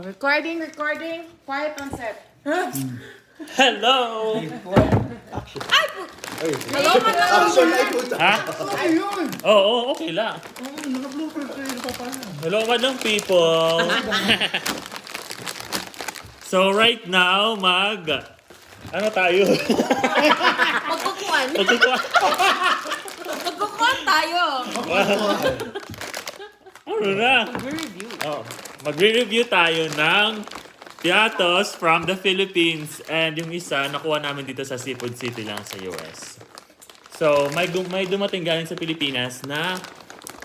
Recording. Quiet on set. Hello! Hello, Action ay puta. Ha? Ano yun? Oo, okay lang. Naka-blooper kayo pa pala. Hello, madam people. So right now, ano tayo? Magkukuan. Magkukuha. Magkukuan tayo. Ano na? Review. Oh, magre-review tayo ng Piatos from the Philippines. And yung isa, nakuha namin dito sa Seafood City lang sa US. So, may dumating galing sa Pilipinas na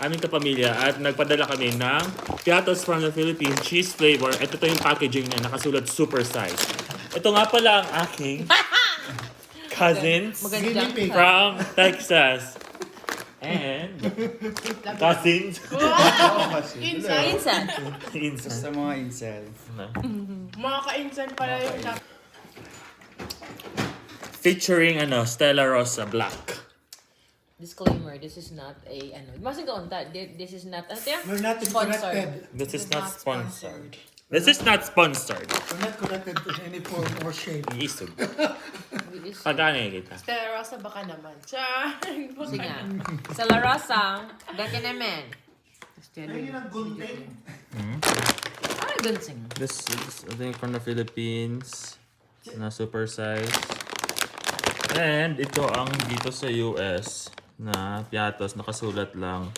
aming kapamilya at nagpadala kami ng Piatos from the Philippines cheese flavor. Ito to yung packaging niya, nakasulat super size. Ito nga pala ang aking cousins Maganda. from Texas. And cousins. Insan. Insan. Sa mga incel. Mga ka-insan pala yung Featuring Stella Rosa Black. Disclaimer, this is not a, mustn't go on that. This is not, We're not connected. This is not sponsored. This is not sponsored. We're not connected in any form or shape. Isog. Pagkano kita? Stella Rosa baka naman. Siya. Sige nga. Sa La Rosa, baka naman. Ayun ang gunting. Ano gunsing? This is, I think, from the Philippines. Na super size. And ito ang dito sa US na Piatos. Nakasulat lang.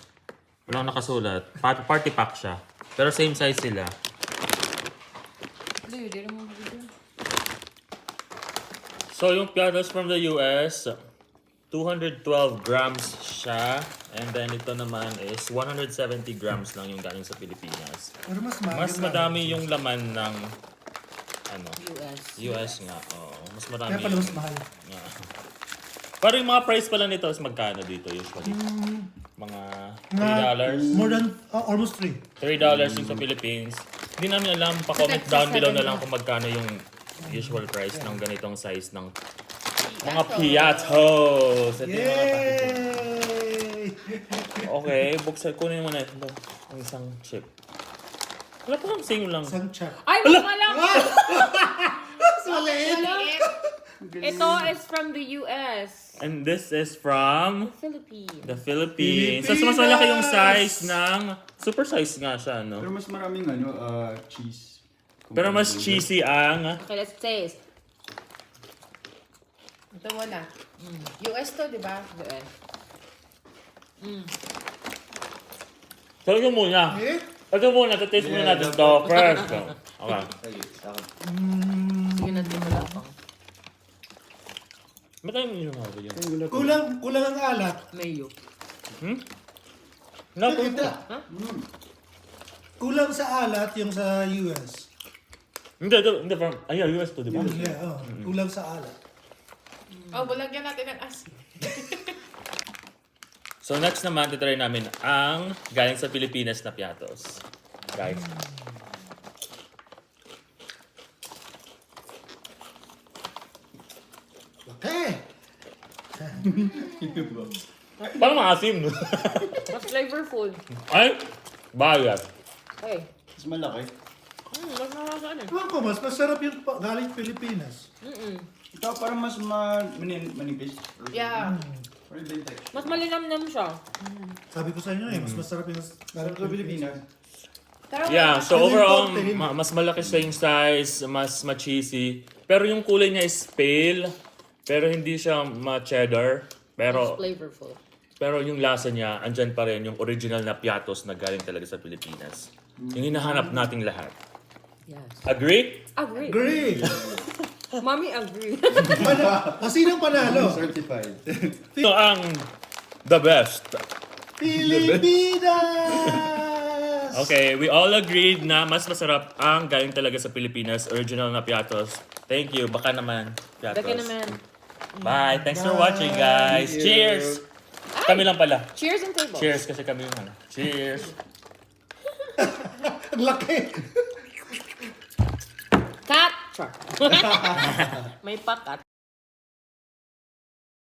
Walang nakasulat. Party pack siya. Pero same size sila. Hindi mo video. So yung Piatos from the US, 212 grams siya. And then ito naman is 170 grams lang yung galing sa Pilipinas. Pero Mas madami yung laman ng US. US nga. Oo. Mas marami. Kaya pala mas mahal. Yeah. Pero yung mga price pala nito is magkano dito usually? Mga $3? More than, almost 3. $3 yung sa Philippines. Hindi namin alam. Pa-comment down below na lang kung magkano yung usual price ng ganitong size ng mga Piatos. Ito yung mga packaging. Yay! Okay, buksan. Kunin mo na ito. Ang isang chip. Wala pa kang sing lang. Isang chat. Ay, wala! Maliit! Ito is from the US. And this is from Philippines. the Philippines. So, mas malaki yung size ng... Super size nga siya, no? Pero mas maraming cheese. Pero mas cheesy ang... Okay, let's taste. Ito muna. US to, di ba? US. So, ito muna. Eh? Ito muna. Taste muna natin ito first. Okay. Sige natin malapang. Ba't tayo mo yung mga yun? Kulang ang alat. Mayo. Napunta. Kulang sa alat yung sa US. Hindi. Ay, US to, di ba? Yeah, kulang sa alat. Oh, bulagyan natin ng asin. So, next naman, titry namin ang galing sa Pilipinas na Piatos. Guys. Okay. Parang maasim, no? Mas flavorful. Ay, bayad. Hey. Mas malaki. Mas nakakasaan eh. Ewan ko, mas masarap yung galing Pilipinas. Ito parang mas manipis. Yeah. Or iba yung texture. Mas malinamnam siya. Sabi ko sa inyo mas masarap yung galing Sa Pilipinas. Tara, Yeah, so Kasi overall, konti. mas malaki siya yung size, mas ma-cheesy. Pero yung kulay niya is pale, pero hindi siya ma-cheddar. Mas Pero flavorful. yung lasa niya, andyan pa rin yung original na Piatos na galing talaga sa Pilipinas. Yung hinahanap nating lahat. Yes. Agree? Agree. Agree! Mommy agree. Sinong panalo? Certified. Ito ang the best. Pilipinas! Okay, we all agreed na mas masarap ang galing talaga sa Pilipinas, original na Piatos. Thank you. Baka naman, Piatos. Baka naman. Bye. Thanks for watching, guys. Thank you. Cheers! Kami lang pala. Cheers and table. Cheers kasi kami yung Cheers! Ang laki! Cut! Char. May pakat.